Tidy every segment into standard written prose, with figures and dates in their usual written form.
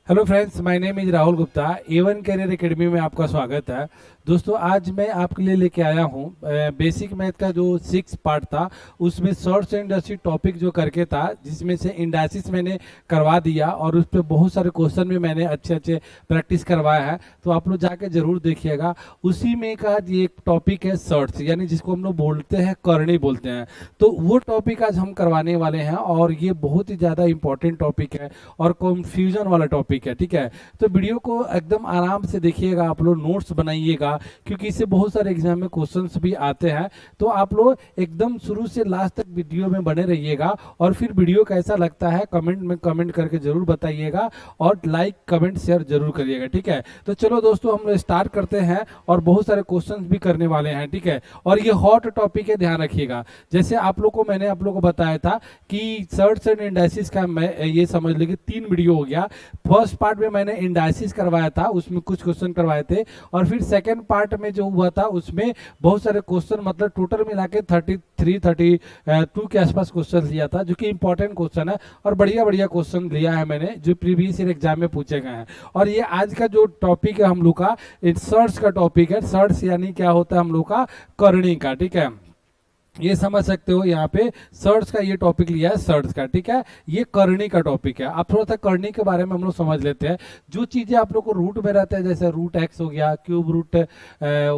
Hello friends, my name is Rahul Gupta. A1 career academy में आपका स्वागत है। दोस्तों, आज मैं आपके लिए लेके आया हूँ बेसिक मैथ का जो 6 पार्ट था, उसमें शॉर्ट्स एंड इंडस्ट्री टॉपिक जो करके था, जिसमें से इंडाइसिस मैंने करवा दिया और उस पर बहुत सारे क्वेश्चन भी मैंने अच्छे अच्छे प्रैक्टिस करवाया है। तो आप लोग जाके जरूर देखिएगा। उसी में का ये एक टॉपिक है शॉर्ट्स, यानी जिसको हम लोग बोलते हैं करनी बोलते हैं। तो वो टॉपिक आज हम करवाने वाले हैं और ये बहुत ही ज़्यादा इंपॉर्टेंट टॉपिक है और कन्फ्यूजन वाला टॉपिक है। ठीक है, तो वीडियो को एकदम आराम से देखिएगा, आप लोग नोट्स बनाइएगा, क्योंकि इससे बहुत सारे एग्जाम में क्वेश्चंस भी आते हैं। तो आप लोग एकदम शुरू से लास्ट तक वीडियो में बने रहिएगा और फिर वीडियो कैसा लगता है कमेंट में कमेंट करके जरूर बताइएगा और लाइक कमेंट शेयर जरूर करिएगा। ठीक है, तो चलो दोस्तों, हम लोग स्टार्ट करते हैं और बहुत सारे क्वेश्चंस भी करने वाले हैं। ठीक है, और ये हॉट टॉपिक है, ध्यान रखिएगा। जैसे मैंने आप लोगों को बताया था कि शॉर्ट्स एंड इंडाइसिस का, मैं ये समझ लीजिए 3 वीडियो हो गया। फर्स्ट पार्ट में मैंने इंडाइसिस करवाया था, उसमें कुछ क्वेश्चन करवाए थे, और फिर सेकंड पार्ट में जो हुआ था उसमें बहुत सारे क्वेश्चन, मतलब टोटल मिला के 32 के आसपास क्वेश्चन लिया था, जो कि इंपॉर्टेंट क्वेश्चन है और बढ़िया बढ़िया क्वेश्चन लिया है मैंने, जो प्रीवियस ईयर एग्जाम में पूछे गए हैं। और ये आज का जो टॉपिक है हम लोग का, सर्च का टॉपिक है। सर्च यानी क्या होता है हम लोग का, करनी का। ठीक है, ये समझ सकते हो, यहाँ पे सर्च का ये टॉपिक लिया है, सर्च का। ठीक है, ये करनी का टॉपिक है। आप थोड़ा सा करनी के बारे में हम लोग समझ लेते हैं। जो चीजें आप लोग को रूट में रहता है, जैसे रूट एक्स हो गया, क्यूब रूट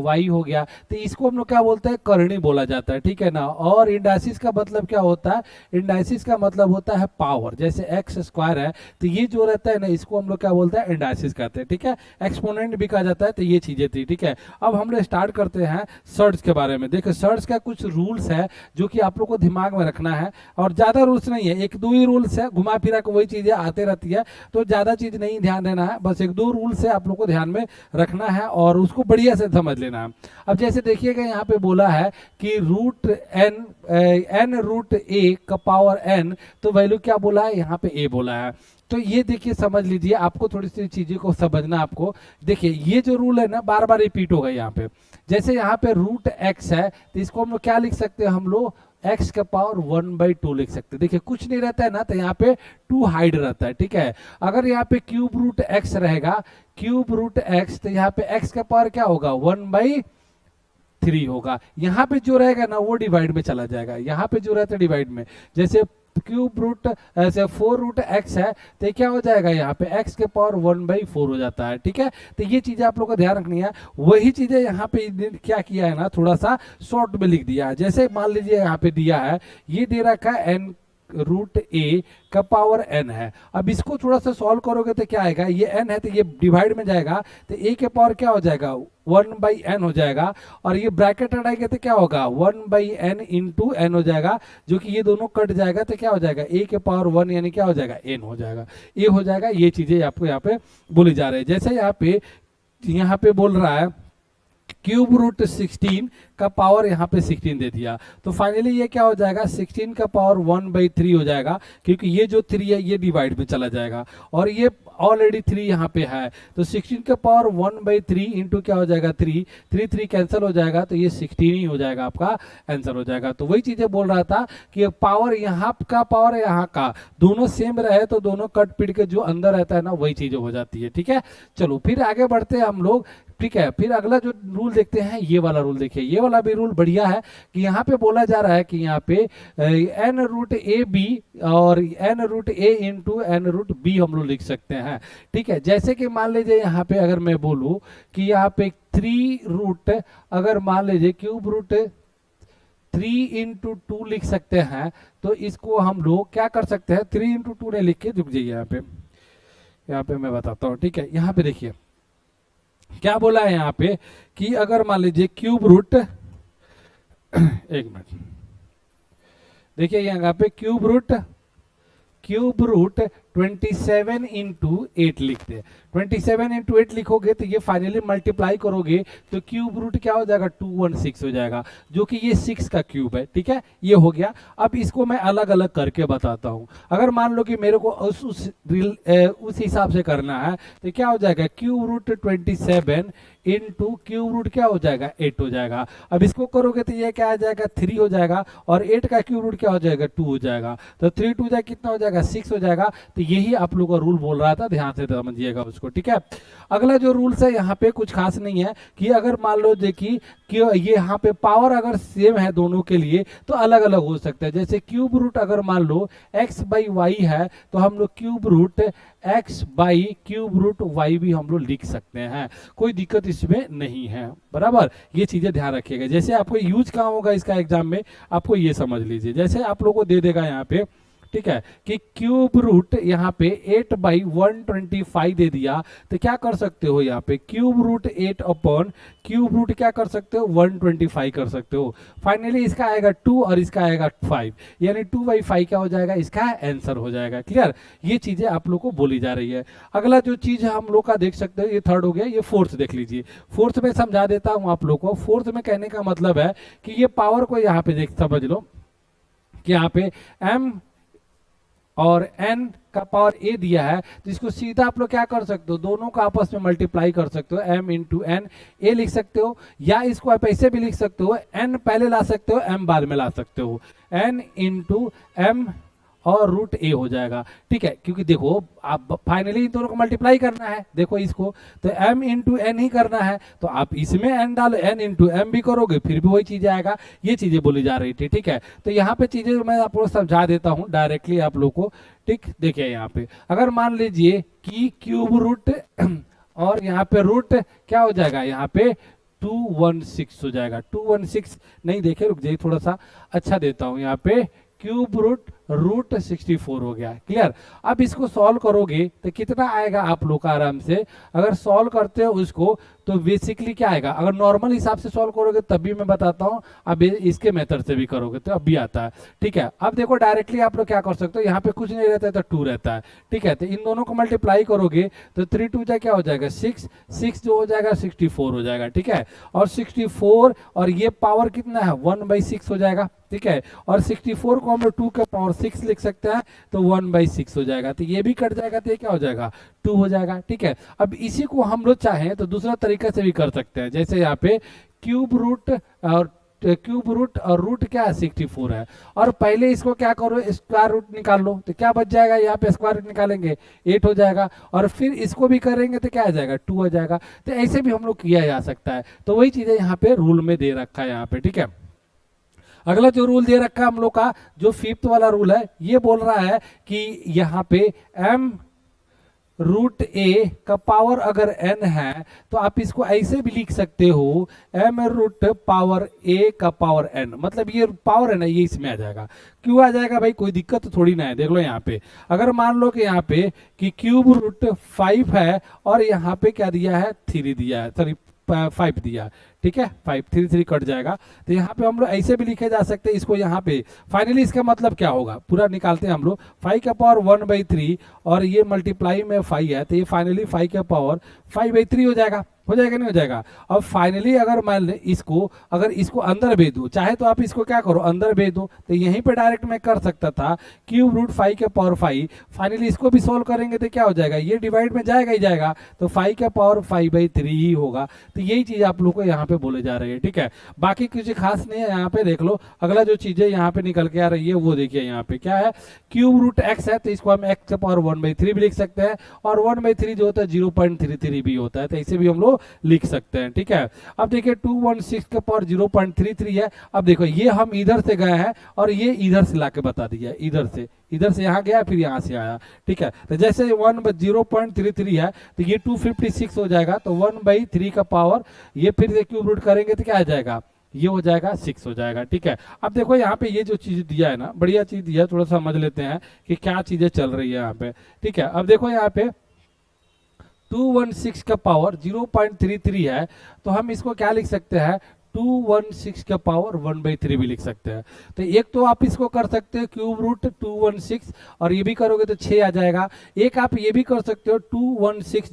वाई हो गया, तो इसको हम लोग क्या बोलते हैं, करनी बोला जाता है। ठीक है ना। और इंडाइसिस का मतलब क्या होता है, इंडाइसिस का मतलब होता है पावर। जैसे एक्स स्क्वायर है, तो ये जो रहता है ना, इसको हम लोग क्या बोलते हैं, इंडाइसिस कहते हैं। ठीक है, एक्सपोनेंट भी कहा जाता है। तो ये चीजें थी। ठीक है, अब हम लोग स्टार्ट करते हैं सर्च के बारे में। देखो, सर्च का कुछ रूल्स है जो कि आप लोग को दिमाग में रखना है, और ज्यादा रूल्स नहीं है, 1-2 ही रूल्स है, घुमा फिरा के वही चीजें आते रहती है, तो ज्यादा चीज नहीं ध्यान देना है, बस 1-2 रूल्स है आप लोग को ध्यान में रखना है और उसको बढ़िया से समझ लेना है। अब जैसे देखिएगा, यहाँ पे बोला है कि रूट एन रूट ए का पावर एन, तो वैल्यू क्या बोला है, यहाँ पे ए बोला है। तो ये देखिए, समझ लीजिए, आपको थोड़ी सी चीजें को समझना। आपको देखिए, ये जो रूल है ना, बार बार रिपीट होगा यहाँ पे। जैसे यहाँ पे रूट एक्स है, तो इसको हम लोग क्या लिख सकते हैं, हम लोग एक्स का पावर 1/2 लिख सकते हैं। देखिए, कुछ नहीं रहता है ना, तो यहाँ पे 2 हाइड रहता है। ठीक है, अगर यहाँ पे क्यूब रूट एक्स रहेगा, क्यूब रूट एक्स, तो यहाँ पे एक्स का पावर क्या होगा, 1/3 होगा। यहाँ पे जो रहेगा ना, वो डिवाइड में चला जाएगा। यहाँ पे जो रहता है डिवाइड में, जैसे क्यूब रूट ऐसे 4 रूट एक्स है, तो क्या हो जाएगा, यहाँ पे एक्स के पावर 1/4 हो जाता है। ठीक है, तो ये चीजें आप लोग को ध्यान रखनी है। वही चीजें यहाँ पे क्या किया है ना, थोड़ा सा शॉर्ट में लिख दिया है। जैसे मान लीजिए, यहाँ पे दिया है, ये दे रखा है एन रूट ए का पावर एन है। अब इसको थोड़ा सा सॉल्व करोगे तो क्या आएगा, ये एन है तो ये डिवाइड में जाएगा, तो ए के पावर क्या हो जाएगा, 1/n हो जाएगा, और ये ब्रैकेट हटाएंगे तो क्या होगा, 1/n इंटू एन हो जाएगा, जो कि ये दोनों कट जाएगा, तो क्या हो जाएगा, ए के पावर 1 यानी क्या हो जाएगा, एन हो जाएगा, ए हो जाएगा। ये चीजें आपको यहाँ पे बोली जा रही है। जैसे यहाँ पे बोल रहा है क्यूब रूट 16 का पावर यहाँ पे 16 दे दिया, तो फाइनली ये क्या हो जाएगा, 16 का पावर 1/3 हो जाएगा, क्योंकि ये जो 3 है ये डिवाइड में चला जाएगा, और ये ऑलरेडी 3 यहाँ पे है, तो 16 का पावर 1/3 इंटू क्या हो जाएगा, 3 कैंसिल हो जाएगा, तो ये 16 ही हो जाएगा, आपका आंसर हो जाएगा। तो वही चीजें बोल रहा था कि पावर यहाँ का पावर यहाँ का दोनों सेम रहे, तो दोनों कट पीट के जो अंदर रहता है ना, वही चीजें हो जाती है। ठीक है, चलो फिर आगे बढ़ते हैं हम लोग। ठीक है, फिर अगला जो रूल देखते हैं, ये वाला रूल देखिए। ये वाला भी रूल बढ़िया है कि यहाँ पे बोला जा रहा है कि यहाँ पे एन रूट ए बी और एन रूट ए इंटू एन रूट बी हम लोग लिख सकते हैं। ठीक है, जैसे कि मान लीजिए यहाँ पे अगर मैं बोलूँ कि यहाँ पे 3 रूट, अगर मान लीजिए क्यूब रूट 3 इंटू 2 लिख सकते हैं, तो इसको हम लोग क्या कर सकते हैं, 3 इंटू 2 ने लिख के, रुक जाइए यहाँ पे मैं बताता हूँ। ठीक है, यहाँ पे देखिए क्या बोला है यहाँ पे कि अगर मान लीजिए क्यूब रूट एक मिनट, देखिए यहाँ पे क्यूब रूट 27 इंटू 8 लिखते हैं। 27 इंटू 8 लिखोगे तो ये फाइनली मल्टीप्लाई करोगे तो क्यूब रूट क्या हो जाएगा, 216 हो जाएगा, जो कि ये 6 का क्यूब है। ठीक है, ये हो गया। अब इसको मैं अलग अलग करके बताता हूँ। अगर मान लो कि मेरे को उस हिसाब से करना है, तो क्या हो जाएगा, cube root 27 into cube root क्या हो जाएगा, 8 हो जाएगा। अब इसको करोगे तो ये क्या आ जाएगा, 3 हो जाएगा, और 8 का क्यूब रूट क्या हो जाएगा, 2 हो जाएगा। तो 3 2 कितना हो जाएगा, 6 हो जाएगा। तो तो यही आप लोग का रूल बोल रहा था, ध्यान से समझिएगा उसको, ठीक है। अगला जो रूल्स है यहाँ पे कुछ खास नहीं है कि अगर मान लो देखिए कि ये यहाँ पे पावर अगर सेम है दोनों के लिए तो अलग अलग हो सकता है। जैसे क्यूब रूट अगर मान लो x बाई वाई है तो हम लोग cube root x by cube root y भी हम लोग लिख सकते हैं, कोई दिक्कत इसमें नहीं है, बराबर। ये चीजें ध्यान रखिएगा। जैसे आपको यूज कहाँ होगा इसका एग्जाम में, आपको ये समझ लीजिए। जैसे आप लोगों को दे देगा यहाँ पे, ठीक है, कि क्यूब रूट यहाँ पे 8 बाई 125 दे दिया, तो क्या कर सकते हो यहाँ पे cube root 8 upon cube root क्या कर सकते हो 125 कर सकते हो। फाइनली इसका आएगा 2 और इसका आएगा 5, यानी 2 बाई 5 क्या हो जाएगा, इसका आंसर हो जाएगा। क्लियर, ये चीजें आप लोग को बोली जा रही है। अगला जो चीज हम लोग का देख सकते हो, ये थर्ड हो गया, ये फोर्थ देख लीजिए। फोर्थ में समझा देता हूं आप लोग को। फोर्थ में कहने का मतलब है कि ये पावर को यहाँ पे देख समझ लो कि यहाँ पे m और n का पावर a दिया है, तो इसको सीधा आप लोग क्या कर सकते हो, दोनों को आपस में मल्टीप्लाई कर सकते हो, m इंटू एन a लिख सकते हो, या इसको आप ऐसे भी लिख सकते हो, n पहले ला सकते हो, m बाद में ला सकते हो, n इंटू एम और रूट ए हो जाएगा, ठीक है। क्योंकि देखो आप फाइनली इन दोनों को मल्टीप्लाई करना है, देखो इसको तो m इंटू एन ही करना है, तो आप इसमें n डालो, n इंटू एम भी करोगे फिर भी वही चीज आएगा। ये चीजें बोली जा रही थी, ठीक है। तो यहाँ पे चीजें मैं आपको समझा देता हूँ डायरेक्टली आप लोग को, ठीक। देखिए यहाँ पे अगर मान लीजिए कि क्यूब रूट और यहाँ पे रूट क्या हो जाएगा, यहाँ पे 216 हो जाएगा। 216 नहीं, देखे रुक जाइए थोड़ा सा अच्छा देता हूँ, यहाँ पे क्यूब रूट 64 हो गया। क्लियर। अब इसको सॉल्व करोगे तो कितना आएगा आप लोग का, आराम से अगर सॉल्व करते हो उसको तो बेसिकली क्या आएगा, अगर नॉर्मल हिसाब से सॉल्व करोगे तब भी मैं बताता हूं, अब इसके मेथड से भी करोगे तो अब भी आता है, ठीक है। अब देखो डायरेक्टली आप लोग क्या कर सकते हो, यहाँ पे कुछ नहीं रहता है तो 2 रहता है, ठीक है। तो इन दोनों को मल्टीप्लाई करोगे तो 3 2 जा क्या हो जाएगा 6, 6 जो हो जाएगा 64 हो जाएगा, ठीक है। और 64 और ये पावर कितना है 1/6 हो जाएगा, ठीक है। और 64 को हम लोग 2 के पावर 6 लिख सकते हैं तो 1/6 हो जाएगा, तो ये भी कट जाएगा तो ये क्या हो जाएगा 2 हो जाएगा, ठीक है। अब इसी को हम लोग चाहें तो दूसरा तरीका से भी कर सकते हैं। जैसे यहाँ पे क्यूब रूट और रूट क्या है 64 है, और पहले इसको क्या करो स्क्वायर रूट निकाल लो, तो क्या बच जाएगा, यहाँ पे स्क्वायर रूट निकालेंगे 8 हो जाएगा, और फिर इसको भी करेंगे तो क्या आ जाएगा 2 हो जाएगा। तो ऐसे भी हम लोग किया जा सकता है, तो वही चीजें यहाँ पे रूल में दे रखा है यहाँ पे, ठीक है। अगला जो रूल दे रखा है हम लोग का, जो 5th वाला रूल है, ये बोल रहा है कि यहाँ पे m रूट ए का पावर अगर n है तो आप इसको ऐसे भी लिख सकते हो m रूट पावर a का पावर n, मतलब ये पावर है ना ये इसमें आ जाएगा। क्यों आ जाएगा भाई, कोई दिक्कत तो थोड़ी ना है। देख लो यहाँ पे अगर मान लो कि यहाँ पे कि क्यूब रूट 5 है और यहाँ पे क्या दिया है 3 दिया है, सॉरी 5 दिया, ठीक है। 5 3 3 कट जाएगा, तो यहाँ पे हम लोग ऐसे भी लिखे जा सकते हैं इसको। यहाँ पे फाइनली इसका मतलब क्या होगा पूरा निकालते हैं हम लोग, 5 का पावर 1/3 और ये मल्टीप्लाई में 5 है, तो ये फाइनली 5 का पावर 5/3 हो जाएगा, हो जाएगा नहीं हो जाएगा। अब फाइनली अगर मान ले इसको, अगर इसको अंदर भेज दो, चाहे तो आप इसको क्या करो अंदर भेज दो, तो यहीं पे डायरेक्ट मैं कर सकता था क्यूब रूट 5 के पावर 5। फाइनली इसको भी सोल्व करेंगे तो क्या हो जाएगा, ये डिवाइड में जाएगा ही जाएगा, तो 5 के पावर 5/3 ही होगा। तो यही चीज आप लोग को यहाँ पे बोले जा रही है, ठीक है। बाकी कुछ खास नहीं है यहाँ पे। देख लो अगला जो चीजें यहाँ पे निकल के आ रही है वो देखिए, यहाँ पे क्या है क्यूब रूट x है, तो इसको हम x के पावर 1/3 भी लिख सकते हैं, और 1/3 जो होता है 0.33 भी होता है, तो इसे भी हम लोग लिख सकते हैं, ठीक है। अब देखिए 216 के पावर 0.33 है। अब देखो ये हम इधर से गए हैं और ये इधर से लाके बता दिया, इधर से यहाँ गया फिर यहाँ से आया, ठीक है। तो जैसे 0.33 है तो ये 256 हो जाएगा, तो 1/3 का पावर ये फिर से क्यूब रूट करेंगे तो क्या आ जाएगा, ये हो जाएगा 6 हो जाएगा, ठीक है। अब देखो यहाँ पे ये जो चीज दिया है ना, बढ़िया चीज दिया है, थोड़ा सा समझ लेते हैं कि क्या चीजें चल रही है यहाँ पे, ठीक है। अब देखो यहाँ पे 216 का पावर 0.33 है, तो हम इसको क्या लिख सकते हैं 216 का पावर 1/3 भी लिख सकते हैं। तो एक तो आप इसको कर सकते हो क्यूब रूट 216, और ये भी करोगे तो 6 आ जाएगा। एक आप ये भी कर सकते हो 216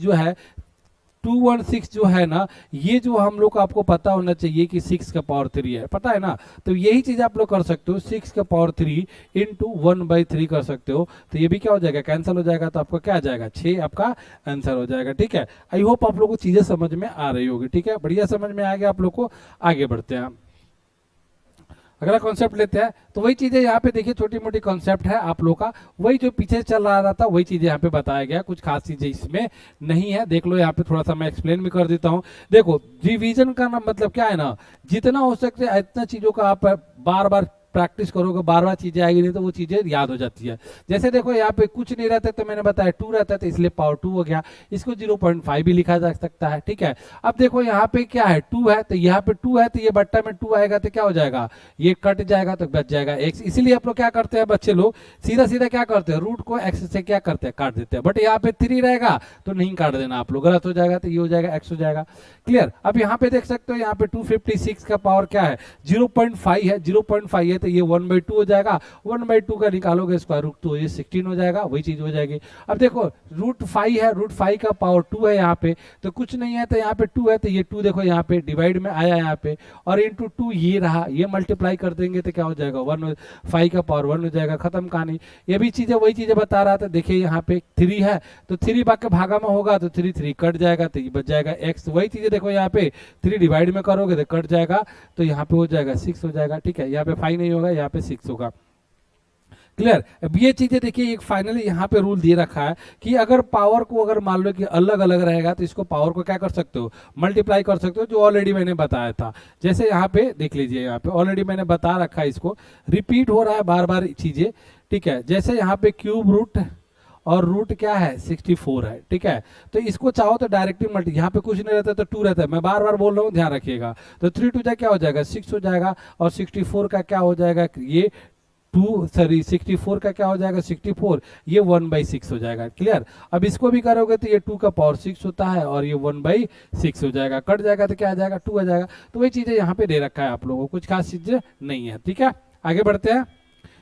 जो है ना, ये जो हम लोग को आपको पता होना चाहिए कि 6 का पावर 3 है, पता है ना। तो यही चीज आप लोग कर सकते हो, 6 का पावर 3 इंटू 1/3 कर सकते हो, तो ये भी क्या हो जाएगा कैंसिल हो जाएगा, तो आपको क्या आ जाएगा 6 आपका आंसर हो जाएगा, ठीक है। आई होप आप लोग को चीजें समझ में आ रही होगी, ठीक है। बढ़िया समझ में आ गया आप लोग को, आगे बढ़ते हैं। अगला कॉन्सेप्ट लेते हैं। तो वही चीजें यहाँ पे देखिए, छोटी मोटी कॉन्सेप्ट है आप लोग का, वही जो पीछे चल रहा था वही चीजें यहाँ पे बताया गया, कुछ खास चीजें इसमें नहीं है। देख लो यहाँ पे थोड़ा सा मैं एक्सप्लेन भी कर देता हूँ। देखो रिवीजन का ना मतलब क्या है ना, जितना हो सकते है इतना चीजों का आप बार बार प्रैक्टिस करोगे, बार बार चीजें आएगी नहीं तो वो चीजें याद हो जाती है। जैसे देखो यहाँ पे कुछ नहीं रहता तो मैंने बताया 2 रहता है तो इसलिए पावर 2 हो गया, इसको 0.5 भी लिखा जा सकता है, ठीक है। अब देखो यहाँ पे क्या है, 2 है तो यहाँ पे 2 है तो ये बट्टा में 2 आएगा तो क्या हो जाएगा, ये कट जाएगा तो बच जाएगा x। इसीलिए आप लोग क्या करते हैं बच्चे लोग, सीधा सीधा क्या करते हैं, रूट को x से क्या करते हैं, काट देते हैं। बट यहाँ पे 3 रहेगा तो नहीं काट देना आप लोग, गलत हो जाएगा तो ये हो जाएगा x हो जाएगा। क्लियर। अब यहाँ पे देख सकते हो यहाँ पे 256 का पावर क्या है, 0.5 है, 0.5 है तो ये 1/2 हो जाएगा, 1/2 का निकालोगे स्क्वायर रूट तो ये 16 हो जाएगा, वही चीज हो जाएगी। अब देखो √5 है, √5 का पावर 2 है यहाँ पे, तो कुछ नहीं है तो यहाँ पे 2 है तो ये 2 देखो यहाँ पे डिवाइड में आया यहाँ पे, और इंटू 2 ये रहा, ये मल्टीप्लाई कर देंगे तो क्या हो जाएगा 5 का पावर 1 हो जाएगा, खत्म कहानी। ये भी चीजें वही चीजें बता रहा था। देखिए यहाँ पे 3 है तो 3 बाकी भागा में होगा तो 3 कट जाएगा तो ये बच जाएगा x। वही चीजें देखो यहाँ पे 3 डिवाइड में करोगे तो कट जाएगा तो यहाँ पे हो जाएगा 6 हो जाएगा, ठीक है। यहाँ पे 5 नहीं होगा, यहाँ पे 6 होगा। क्लियर। अब ये चीजें देखिए, एक फाइनली यहाँ पे रूल दे रखा है कि अगर पावर को अगर मान लो कि अलग अलग रहेगा तो इसको पावर को क्या कर सकते हो, मल्टीप्लाई कर सकते हो, जो ऑलरेडी मैंने बताया था। जैसे यहाँ पे देख लीजिए, यहाँ पे ऑलरेडी मैंने बता रखा है, इसको रिपीट हो रहा है बार बार चीजें, ठीक है। जैसे यहाँ पे क्यूब रूट और रूट क्या है 64 है, ठीक है। तो इसको चाहो तो डायरेक्टली मल्टी, यहाँ पे कुछ नहीं रहता तो 2 रहता है, मैं बार बार बोल रहा हूँ ध्यान रखिएगा। तो 3 2 क्या हो जाएगा 6 हो जाएगा, और 64 का क्या हो जाएगा, ये 64 का क्या हो जाएगा 64, ये 1/6 हो जाएगा। क्लियर। अब इसको भी करोगे तो ये 2 का पावर 6 होता है और ये 1/6 हो जाएगा, कट जाएगा तो क्या आ जाएगा 2 आ जाएगा। तो वही चीजें यहाँ पे दे रखा है आप लोगों को, कुछ खास चीजें नहीं है, ठीक है। आगे बढ़ते हैं।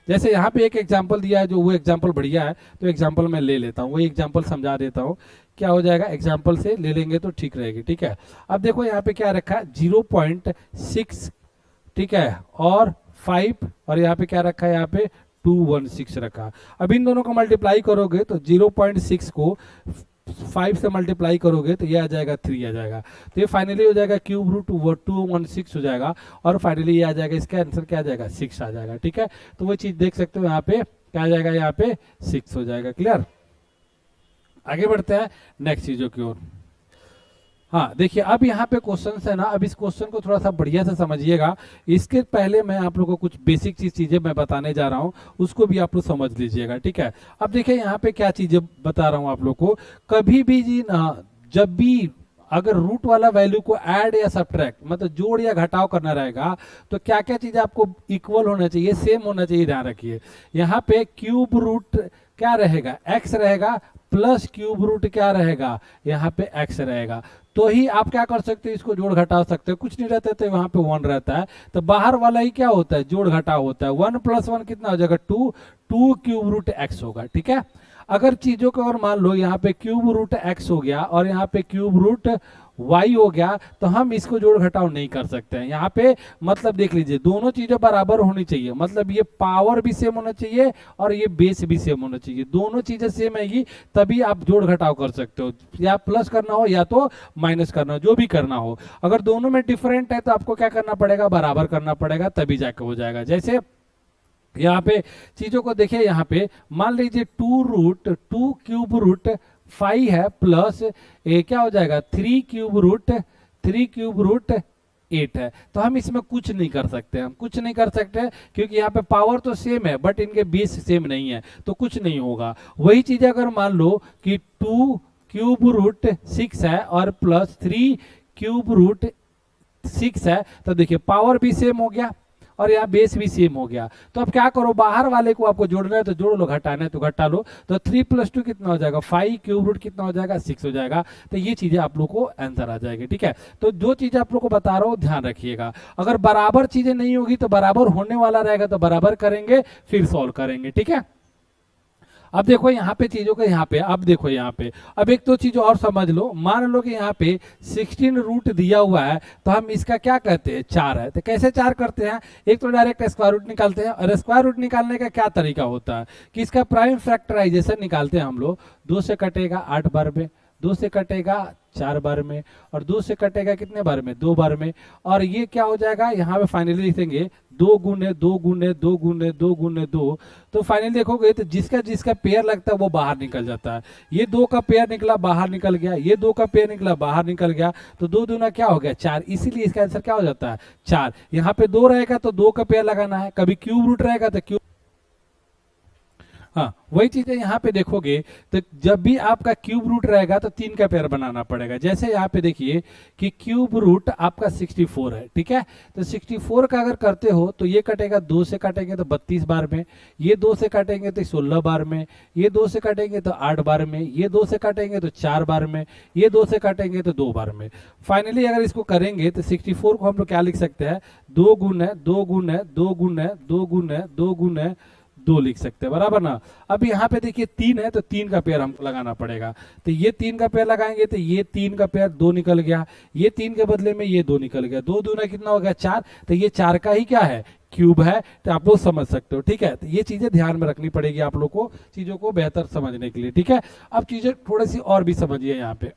जैसे यहाँ पे एक एग्जाम्पल दिया है, जो वो एग्जाम्पल बढ़िया है तो एग्जाम्पल मैं ले लेता हूँ, वही एग्जाम्पल समझा देता हूँ। क्या हो जाएगा, एग्जाम्पल से ले लेंगे तो ठीक रहेगी, ठीक है। अब देखो यहाँ पे क्या रखा है 0.6, ठीक है, और 5, और यहाँ पे क्या रखा है, यहाँ पे 216 रखा। अब इन दोनों को मल्टीप्लाई करोगे तो 0.6 को 5 से मल्टीप्लाई करोगे तो ये आ जाएगा 3 आ जाएगा, तो ये फाइनली हो जाएगा क्यूब रूट 216 हो जाएगा, और फाइनली ये आ जाएगा, इसका आंसर क्या आ जाएगा 6 आ जाएगा, ठीक है। तो वो चीज देख सकते हो यहाँ पे क्या आ जाएगा, यहाँ पे 6 हो जाएगा। क्लियर। आगे बढ़ते हैं नेक्स्ट चीजों की ओर। हाँ देखिए, अब यहाँ पे क्वेश्चन है ना, अब इस क्वेश्चन को थोड़ा सा बढ़िया से समझिएगा। इसके पहले मैं आप लोगों को कुछ बेसिक चीजें मैं बताने जा रहा हूँ, उसको भी आप लोग समझ लीजिएगा, ठीक है। अब देखिए यहाँ पे क्या चीजें बता रहा हूँ आप लोग को। कभी भी जी ना, जब भी अगर रूट वाला वैल्यू को ऐड या सब्ट्रैक्ट मतलब जोड़ या घटाव करना रहेगा तो क्या क्या चीजें आपको इक्वल होना चाहिए, सेम होना चाहिए, ध्यान रखिए। यहाँ पे क्यूब रूट क्या रहेगा, एक्स रहेगा, प्लस क्यूब रूट क्या रहेगा, यहाँ पे एक्स रहेगा। तो ही आप क्या कर सकते हो, इसको जोड़ घटा सकते हो। कुछ नहीं रहता तो वहां पे 1 रहता है, तो बाहर वाला ही क्या होता है, जोड़ घटाव होता है। 1 + 1 कितना हो जाएगा 2 क्यूब रूट एक्स होगा, ठीक है। अगर चीजों को अगर मान लो यहाँ पे क्यूब रूट एक्स हो गया और यहाँ पे क्यूब रूट वाई हो गया, तो हम इसको जोड़ घटाव नहीं कर सकते हैं। यहाँ पे मतलब देख लीजिए, दोनों चीजें बराबर होनी चाहिए, मतलब ये पावर भी सेम होना चाहिए और ये बेस भी सेम होना चाहिए। दोनों चीजें सेम आएगी तभी आप जोड़ घटाव कर सकते हो, या प्लस करना हो या तो माइनस करना हो, जो भी करना हो। अगर दोनों में डिफरेंट है तो आपको क्या करना पड़ेगा, बराबर करना पड़ेगा, तभी जाके हो जाएगा। जैसे यहाँ पे चीजों को देखिए, यहाँ पे मान लीजिए 2 क्यूब रूट 5 है, प्लस क्या हो जाएगा 3 क्यूब रूट 8 है। तो हम इसमें कुछ नहीं कर सकते, हम कुछ नहीं कर सकते क्योंकि यहाँ पे पावर तो सेम है बट इनके बेस सेम नहीं है, तो कुछ नहीं होगा। वही चीज अगर मान लो कि 2 क्यूब रूट 6 है और प्लस 3 क्यूब रूट 6 है, तो देखिए पावर भी सेम हो गया और यहाँ बेस भी सेम हो गया। तो अब क्या करो, बाहर वाले को आपको जोड़ना है तो जोड़ लो, घटाना है तो घटा लो। तो 3 + 2 कितना हो जाएगा 5, क्यूब रूट कितना हो जाएगा 6 हो जाएगा। तो ये चीजें आप लोग को आंसर आ जाएगी, ठीक है। तो जो चीजें आप लोग को बता रहा हूँ ध्यान रखिएगा। अगर बराबर चीजें नहीं होगी तो बराबर होने वाला रहेगा तो बराबर करेंगे फिर सॉल्व करेंगे, ठीक है। अब देखो यहाँ पे चीजों का, यहाँ पे अब देखो यहाँ पे अब एक तो चीज और समझ लो। मान लो कि यहाँ पे 16 रूट दिया हुआ है तो हम इसका क्या कहते हैं 4 है। तो कैसे 4 करते हैं, एक तो डायरेक्ट स्क्वायर रूट निकालते हैं, और स्क्वायर रूट निकालने का क्या तरीका होता है कि इसका प्राइम फैक्टराइजेशन निकालते हैं हम लोग। 2 से कटेगा 8 बार में, दो से कटेगा 4 बार में, और 2 से कटेगा कितने बार में, 2 बार में। और ये क्या हो जाएगा, यहाँ पे फाइनली लिखेंगे 2 गुने 2 गुने 2 गुने 2 गुने 2। तो फाइनली देखोगे तो जिसका जिसका पेयर लगता है वो बाहर निकल जाता है। ये 2 का पेयर निकला, बाहर निकल गया, ये 2 का पेयर निकला, बाहर निकल गया, तो 2 दूना क्या हो गया 4, इसीलिए इसका आंसर क्या हो जाता है 4। यहाँ पे 2 रहेगा तो 2 का पेयर लगाना है, कभी क्यूब रूट रहेगा तो क्यूब, हाँ वही चीज है यहाँ पे देखोगे तो जब भी आपका क्यूब रूट रहेगा तो 3 का पेयर बनाना पड़ेगा। जैसे यहाँ पे देखिए कि क्यूब रूट आपका 64 है, ठीक है, तो 64 का अगर करते हो तो ये कटेगा 2 से काटेंगे तो 32 बार में, ये 2 से काटेंगे तो 16 बार में, ये 2 से काटेंगे तो 8 बार में, ये 2 से काटेंगे तो 4 बार में, ये 2 से काटेंगे तो 2 बार में। फाइनली अगर इसको करेंगे तो 64 को हम लोग क्या लिख सकते हैं, 2 गुने 2 गुने 2 गुने 2 गुने 2 गुने 2 लिख सकते हैं, बराबर ना। अब यहाँ पे देखिए 3 है तो 3 का पेयर हमको लगाना पड़ेगा, तो ये 3 का पेयर लगाएंगे तो ये 3 का पेयर 2 निकल गया, ये 3 के बदले में ये 2 निकल गया, 2 दूना कितना हो गया 4, तो ये 4 का ही क्या है क्यूब है, तो आप लोग समझ सकते हो, ठीक है। तो ये चीजें ध्यान में रखनी पड़ेगी आप लोग को चीजों को बेहतर समझने के लिए, ठीक है। अब चीजें थोड़ी सी और भी समझिए यहाँ पे।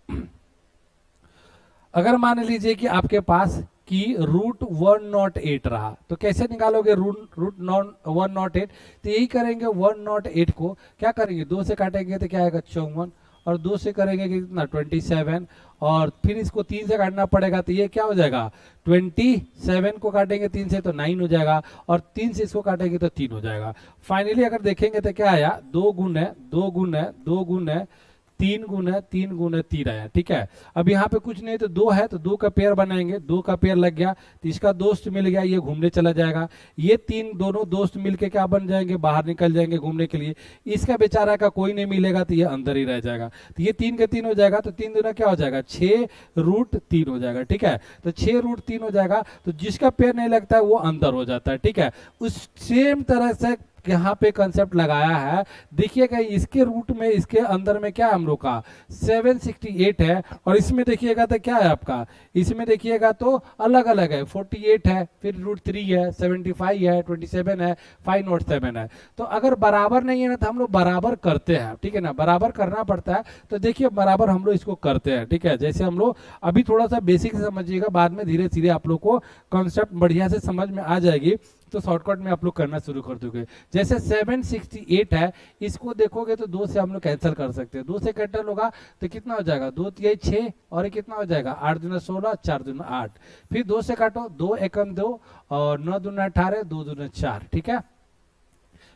अगर मान लीजिए कि आपके पास कि रूट 108 रहा तो कैसे निकालोगे रूट 108, तो यही करेंगे 108 को क्या करेंगे 2 से काटेंगे तो क्या आएगा 54, और 2 से करेंगे कितना 27, और फिर इसको 3 से काटना पड़ेगा तो ये क्या हो जाएगा 27 को काटेंगे 3 से तो 9 हो जाएगा, और 3 से इसको काटेंगे तो 3 हो जाएगा। फाइनली अगर देखेंगे तो क्या आया 2 गुने 2 गुने 2 गुने 3 गुना 3 गुना 3 आया, ठीक है। अब यहाँ पे कुछ नहीं तो 2 है तो 2 का पेयर बनाएंगे, 2 का पेयर लग गया तो इसका दोस्त मिल गया, ये घूमने चला जाएगा, ये 3 दोनों दोस्त मिलके क्या बन जाएंगे बाहर निकल जाएंगे घूमने के लिए, इसका बेचारा का कोई नहीं मिलेगा तो ये अंदर ही रह जाएगा, तो ये 3 के 3 हो जाएगा, तो 3 दूना क्या हो जाएगा 6 रूट 3 हो जाएगा, ठीक है। तो 6 रूट 3 हो जाएगा, तो जिसका पेयर नहीं लगता है वो अंदर हो जाता है, ठीक है। उस सेम तरह से यहाँ पे कंसेप्ट लगाया है, देखिएगा इसके रूट में इसके अंदर में क्या है हम लोग का 768 है, और इसमें देखिएगा तो क्या है आपका, इसमें देखिएगा तो अलग अलग है 48 है, फिर रूट 3 है, 75 है, 27 है, 507 है। तो अगर बराबर नहीं है ना तो हम लोग बराबर करते हैं, ठीक है ना, बराबर करना पड़ता है। तो देखिए बराबर हम लोग इसको करते हैं, ठीक है। जैसे हम लोग अभी थोड़ा सा बेसिक समझिएगा, बाद में धीरे धीरे आप लोग को कॉन्सेप्ट बढ़िया से समझ में आ जाएगी, तो शॉर्टकट में आप लोग करना शुरू कर दोगे। जैसे 768 है, इसको देखोगे तो 2 से हम लोग कैंसिल कर सकते हैं, 2 से कैंसिल होगा तो कितना हो जाएगा 2 3 6, और ये कितना हो जाएगा 8 दूना 16, 4 दूना 8, फिर 2 से काटो 2 एकम 2, और 9 दूना 18, 2 दूना 4, ठीक है।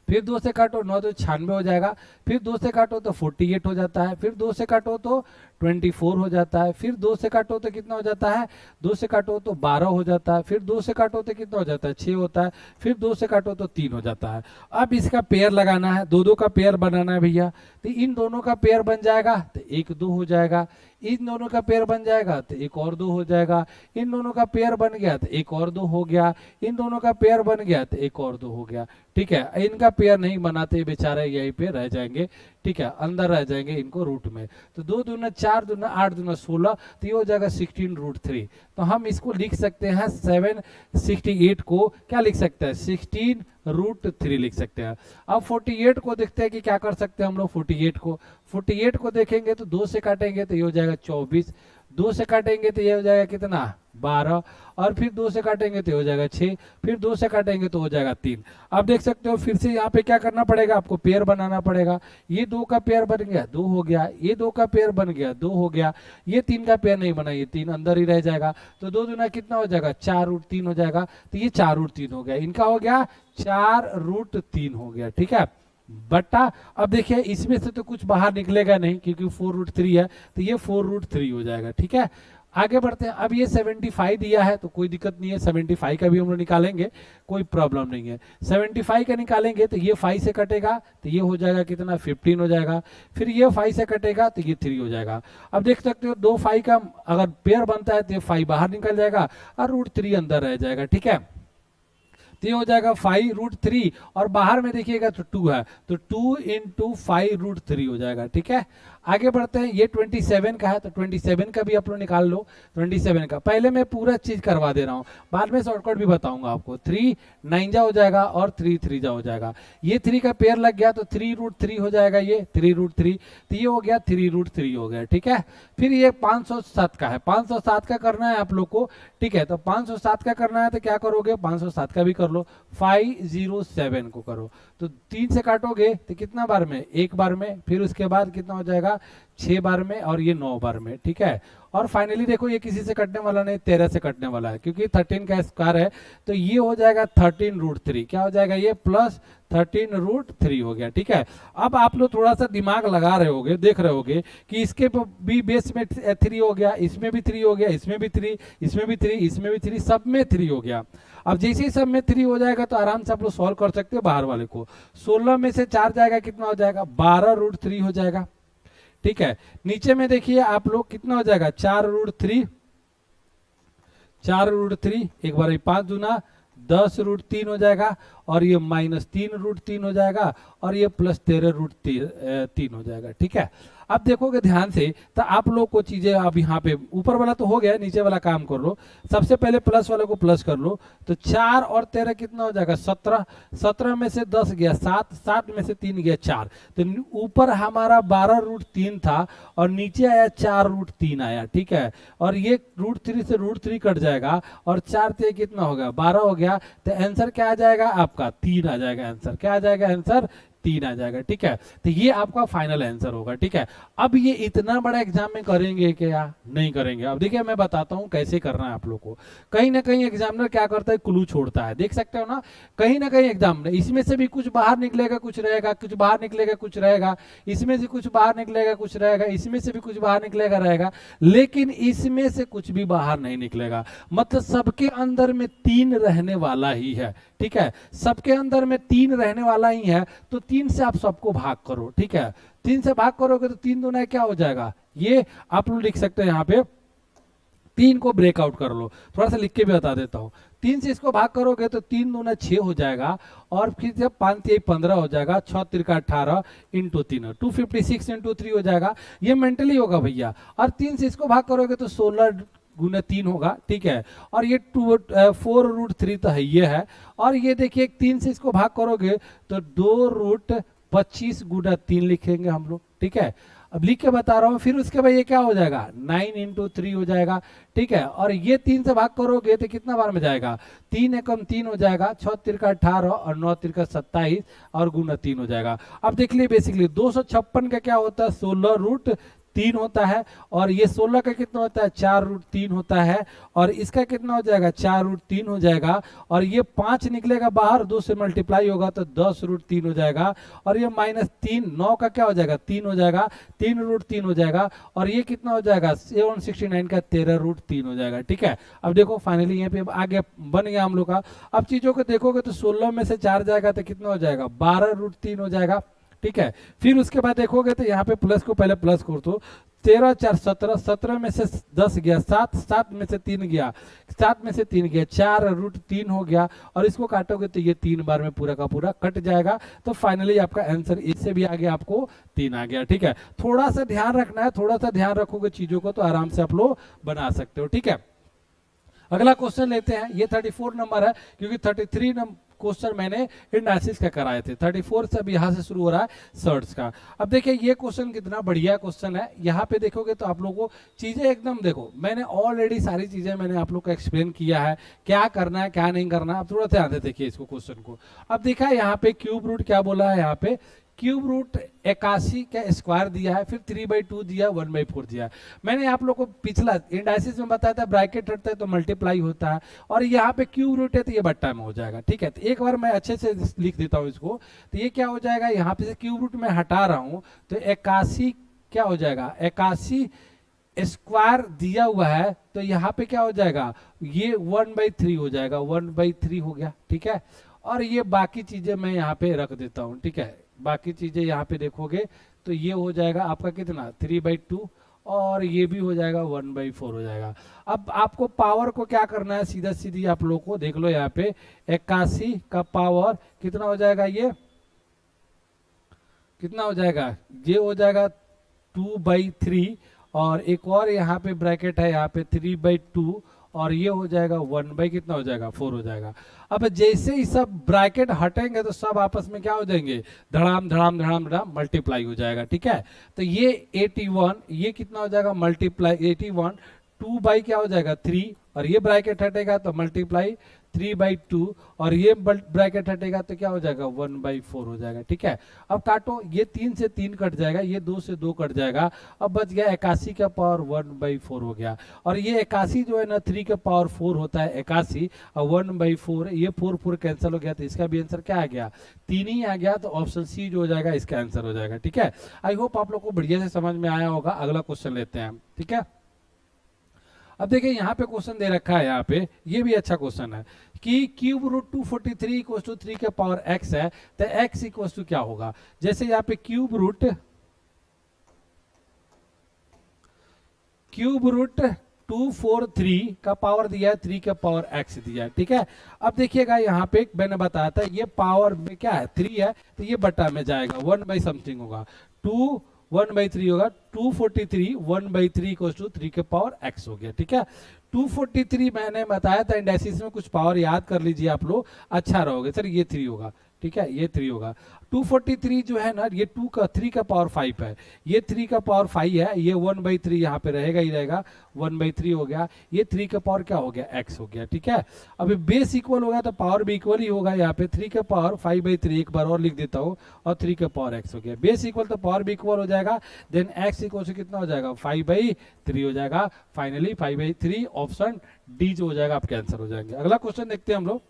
फिर 2 से काटो 9 तो 96 हो जाएगा, फिर 2 से काटो तो 48 हो जाता है, फिर 2 से काटो तो 24 हो जाता है, फिर 2 से काटो तो कितना हो जाता है 2 से काटो तो 12 हो जाता है, फिर 2 से काटो तो कितना हो जाता है 6 होता है, फिर 2 से काटो तो 3 हो जाता है। अब इसका पेयर लगाना है, 2 2 का पेयर बनाना है भैया, तो इन दोनों का पेयर बन जाएगा तो 1 2 हो जाएगा, इन दोनों का पेयर बन जाएगा तो 1 और 2 हो जाएगा, इन दोनों का पेयर बन गया तो 1 और 2 हो गया, इन दोनों का पेयर बन गया तो 1 और 2 हो गया, ठीक है। इनका पेयर नहीं बनाते बेचारे यहीं पे रह जाएंगे, ठीक है, अंदर रह जाएंगे इनको रूट में। तो 2 दूना 4 दूना 8 दूना 16, तो ये हो जाएगा 16 रूट 3। तो हम इसको लिख सकते हैं 768 को क्या लिख सकते हैं 16 रूट 3 लिख सकते हैं। अब 48 को देखते हैं कि क्या कर सकते हैं हम लोग। 48 को देखेंगे तो 2 से काटेंगे तो ये हो जाएगा 24, 2 से काटेंगे तो ये हो जाएगा कितना 12, और फिर 2 से काटेंगे तो हो जाएगा 6, फिर 2 से काटेंगे तो हो जाएगा 3। अब देख सकते हो फिर से यहाँ पे क्या करना पड़ेगा, आपको पेयर बनाना पड़ेगा। ये 2 का पेयर बन गया 2 हो गया, ये 2 का पेयर बन गया 2 हो गया, ये 3 का पेयर नहीं बना, ये 3 अंदर ही रह जाएगा, तो 2 दूना कितना हो जाएगा 4 रूट 3 हो जाएगा, तो ये 4 रूट 3 हो गया, इनका हो गया 4 रूट 3 हो गया, ठीक है बट्टा। अब देखिए इसमें से तो कुछ बाहर निकलेगा नहीं क्योंकि 4 रूट 3 है, तो ये 4 रूट 3 हो जाएगा, ठीक है। आगे बढ़ते हैं। अब ये 75 दिया है तो कोई दिक्कत नहीं है, 75 का भी हम लोग निकालेंगे, कोई प्रॉब्लम नहीं है। 75 का निकालेंगे तो ये 5 से कटेगा तो ये हो जाएगा कितना 15 हो जाएगा, फिर ये 5 से कटेगा तो ये 3 हो जाएगा। अब देख सकते हो 2 5 का अगर पेयर बनता है तो ये 5 बाहर निकल जाएगा और रूट 3 अंदर रह जाएगा, ठीक है। तो ये हो जाएगा 5 रूट 3, और बाहर में देखिएगा तो 2 है तो 2 इंटू 5 रूट 3 हो जाएगा, ठीक है। आगे बढ़ते हैं, ये 27 का है तो 27 का भी आप लोग निकाल लो। 27 का पहले मैं पूरा चीज करवा दे रहा हूँ, बाद में शॉर्टकट भी बताऊंगा आपको। 3 9 जा हो जाएगा और 3 3 जा हो जाएगा। ये 3 का पेयर लग गया तो 3√3 हो जाएगा, ये 3√3, तो ये हो गया 3√3 हो गया, ठीक है। फिर ये 507 का है, 507 का करना है आप लोग को, ठीक है। तो 507 का करना है तो क्या करोगे, 507 का भी कर लो, 507 को करो तो 3 से काटोगे तो कितना बार में, एक बार में, फिर उसके बाद कितना हो जाएगा 6 बार में, और ये 9 बार में, ठीक है। और फाइनली देखो ये किसी से कटने वाला नहीं, 13 से कटने वाला है, क्योंकि 13 का स्क्वायर है तो ये हो जाएगा 13√3, क्या हो जाएगा ये प्लस 13√3 हो गया, ठीक है। अब आप लोग थोड़ा सा दिमाग लगा रहे होगे, देख रहे होगे कि इसके भी बेस में 3 हो गया, इसमें भी 3 हो गया, इसमें भी 3, इसमें भी 3, इसमें भी 3, सब में 3 हो गया। अब जैसे ही सब में 3 हो जाएगा तो आराम से आप लोग सॉल्व कर सकते हो बाहर वाले को। 16 में से 4 जाएगा, कितना हो जाएगा 12√3 हो जाएगा, ठीक है। नीचे में देखिए आप लोग कितना हो जाएगा 4√3, 4√3, एक बार 5 दूना 10√3 हो जाएगा, और ये -3√3 हो जाएगा, और ये प्लस 13√3 हो जाएगा, ठीक है। अब देखोगे ध्यान से तो आप लोग को चीजें, अब यहाँ पे ऊपर वाला तो हो गया, नीचे वाला काम कर लो। सबसे पहले प्लस वाले को प्लस कर लो, तो 4 और 13 कितना हो जाएगा 17, 17 में से 10 गया 7, 7 में से 3 गया 4, तो ऊपर हमारा 12√3 था और नीचे आया 4√3 आया, ठीक है। और ये √3 से √3 कट जाएगा, और 4 से कितना हो गया 12 हो गया, तो आंसर क्या आ जाएगा आपका 3 आ जाएगा आंसर, क्या आ जाएगा आंसर 3 आ जाएगा, ठीक है। तो ये आपका फाइनल आंसर होगा, ठीक है। अब ये इतना बड़ा एग्जाम में करेंगे क्या, नहीं करेंगे। अब देखिए मैं बताता हूँ कैसे करना है आप लोग को। कहीं ना कहीं एग्जामिनर क्या करता है, क्लू छोड़ता है, देख सकते हो ना, कहीं ना कहीं एग्जामिनर इसमें से भी कुछ बाहर निकलेगा, कुछ रहेगा, कुछ बाहर निकलेगा, कुछ रहेगा, इसमें से कुछ बाहर निकलेगा, कुछ रहेगा, इसमें से भी कुछ बाहर निकलेगा रहेगा, लेकिन इसमें से कुछ भी बाहर नहीं निकलेगा। मतलब सबके अंदर में 3 रहने वाला ही है, ठीक है। सबके अंदर में 3 रहने वाला ही है, तो 3 से आप सबको भाग करो, ठीक है। 3 से भाग करोगे तो 3 दूना क्या हो जाएगा, ये आप लोग लिख सकते हैं यहाँ पे, 3 को ब्रेकआउट कर लो, थोड़ा सा लिख के भी बता देता हूँ। 3 से इसको भाग करोगे तो 3 दूना 6 हो जाएगा, और फिर जब 5 3 15 हो जाएगा, 6 3 18 इंटू 3 256 इंटू 3 हो जाएगा, ये मेंटली होगा भैया। और 3 से इसको भाग करोगे तो 16 गुना 3 होगा, ठीक है। और ये 4√3 तो है ये है, और ये देखिए 3 से इसको भाग करोगे तो 2√25 गुना 3 लिखेंगे हम लोग, ठीक है। अब लिख के बता रहा हूँ, फिर उसके बाद ये क्या हो जाएगा 9 इंटू 3 हो जाएगा, ठीक है। और ये 3 से भाग करोगे तो कितना बार में जाएगा, 3 एकम 3 हो जाएगा, 6 तिरका 18 और 9 तिरका 27 और गुना 3 हो जाएगा। अब देख लिए बेसिकली 256 का क्या होता है 16√3 होता है, और ये 16 का कितना होता है 4√3 होता है, और इसका कितना हो जाएगा 4√3 हो जाएगा, और ये 5 निकलेगा बाहर, 2 से मल्टीप्लाई होगा तो 10√3 हो जाएगा, और ये -3 9 का क्या हो जाएगा 3 हो जाएगा, 3√3 हो जाएगा, और ये कितना हो जाएगा 769 का 13√3 हो जाएगा, ठीक है। अब देखो फाइनली यहाँ पे आगे बन गया हम लोग का। अब चीजों को देखोगे तो 16 में से 4 जाएगा तो कितना हो जाएगा 12√3 हो जाएगा, ठीक है। फिर उसके बाद देखोगे तो यहाँ पे प्लस को पहले प्लस कर दो, 13 4 17, 17 में से 10 गया 7, 7 में से 3 गया, 7 में से 3 गया 4√3 हो गया, और इसको काटोगे तो ये 3 बार में पूरा का पूरा कट जाएगा। तो फाइनली आपका आंसर इससे भी आगे आपको 3 आ गया, ठीक है। थोड़ा सा ध्यान रखना है, थोड़ा सा ध्यान रखोगे चीजों को तो आराम से आप लोग बना सकते हो, ठीक है। अगला क्वेश्चन लेते हैं, ये 34 नंबर है, क्योंकि 33 क्वेश्चन मैंने इंडाइसिस का कराए थे, 34 से अब यहाँ से शुरू हो रहा है सर्ट्स का। अब देखिए ये क्वेश्चन कितना बढ़िया क्वेश्चन है, यहाँ पे देखोगे तो आप लोगों को चीजें एकदम देखो, मैंने ऑलरेडी सारी चीजें मैंने आप लोग को एक्सप्लेन किया है, क्या करना है क्या नहीं करना है। अब थोड़ा ध्यान से देखिए इसको क्वेश्चन को। अब देखा यहाँ पे क्यूब रूट क्या बोला है, यहाँ पे क्यूब रूट 81 का स्क्वायर दिया है, फिर 3/2 दिया, 1/4 दिया है। मैंने आप लोग को पिछला इंडाइसिस में बताया था ब्रैकेट हटता है तो मल्टीप्लाई होता है, और यहाँ पे क्यूब रूट है तो ये बट्टा में हो जाएगा, ठीक है। तो एक बार मैं अच्छे से लिख देता हूँ इसको, तो ये क्या हो जाएगा, यहाँ पे से क्यूब रूट में हटा रहा हूँ तो 81 क्या हो जाएगा 81 स्क्वायर दिया हुआ है, तो यहाँ पे क्या हो जाएगा ये 1/3 हो जाएगा, 1/3 हो गया, ठीक है। और ये बाकी चीजें मैं यहाँ पे रख देता हूँ, ठीक है। बाकी चीजें यहाँ पे देखोगे तो ये हो जाएगा आपका कितना 3/2, और ये भी हो जाएगा 1/4 हो जाएगा। अब आपको पावर को क्या करना है, सीधा सीधी आप लोग को देख लो यहाँ पे 81 का पावर कितना हो जाएगा, ये कितना हो जाएगा, ये हो जाएगा 2/3 और एक और यहाँ पे ब्रैकेट है यहाँ पे 3/2 और ये हो जाएगा 1 कितना हो जाएगा 4 हो जाएगा। अब जैसे ही सब ब्रैकेट हटेंगे तो सब आपस में क्या हो जाएंगे, धड़ाम धड़ाम धड़ाम धड़ाम मल्टीप्लाई हो जाएगा। ठीक है, तो ये 81 ये कितना हो जाएगा मल्टीप्लाई 81 2 क्या हो जाएगा 3 और ये ब्रैकेट हटेगा तो मल्टीप्लाई 3/2 और ये ब्रैकेट हटेगा तो क्या हो जाएगा 1/4 हो जाएगा। ठीक है, अब काटो, ये 3 से 3 कट जाएगा, ये 2 से 2 कट जाएगा, अब बच गया 81 का पावर 1/4 हो गया। और ये 81 जो है ना 3 का पावर 4 होता है 81 और 1/4 ये 4 कैंसिल हो गया, तो इसका भी आंसर क्या आ गया 3 ही आ गया। तो ऑप्शन सी जो हो जाएगा इसका आंसर हो जाएगा। ठीक है, आई होप आप लोग को बढ़िया से समझ में आया होगा। अगला क्वेश्चन लेते हैं हम। ठीक है, अब देखिए यहाँ पे क्वेश्चन दे रखा है, यहाँ पे ये भी अच्छा क्वेश्चन है कि क्यूब रूट 243 इक्वल टू 3 के पावर x है, तो x इक्वल टू क्या होगा। जैसे यहाँ पे क्यूब रूट 243 का पावर दिया है 3 के पावर x दिया है। ठीक है, अब देखिएगा यहाँ पे मैंने बताया था ये पावर में क्या है 3 है, तो ये बटा में जाएगा 1/समथिंग होगा 1/3 होगा 243 1/3 इक्वल टू 3 के पावर x हो गया। ठीक है, 243 मैंने बताया था इंडेसिस में, कुछ पावर याद कर लीजिए आप लोग, अच्छा रहोगे। सर ये 3 होगा, ठीक है ये 3 होगा। 243 जो है ना ये 3 का पावर 5 है, ये 3 का पावर 5 है, ये 1/3 यहाँ पे रहेगा ही रहेगा 1/3 हो गया, ये 3 का पावर क्या हो गया x हो गया। ठीक है, अभी बेस इक्वल होगा तो पावर भी इक्वल ही होगा, यहाँ पे 3 का पावर 5/3 एक बार और लिख देता हूँ और 3 का पावर x हो गया। बेस इक्वल तो पावर भी इक्वल हो जाएगा, देन x इक्वल से कितना हो जाएगा 5/3 हो जाएगा। फाइनली 5/3 ऑप्शन डी जो हो जाएगा आपके आंसर हो जाएंगे। अगला क्वेश्चन देखते हैं हम लोग।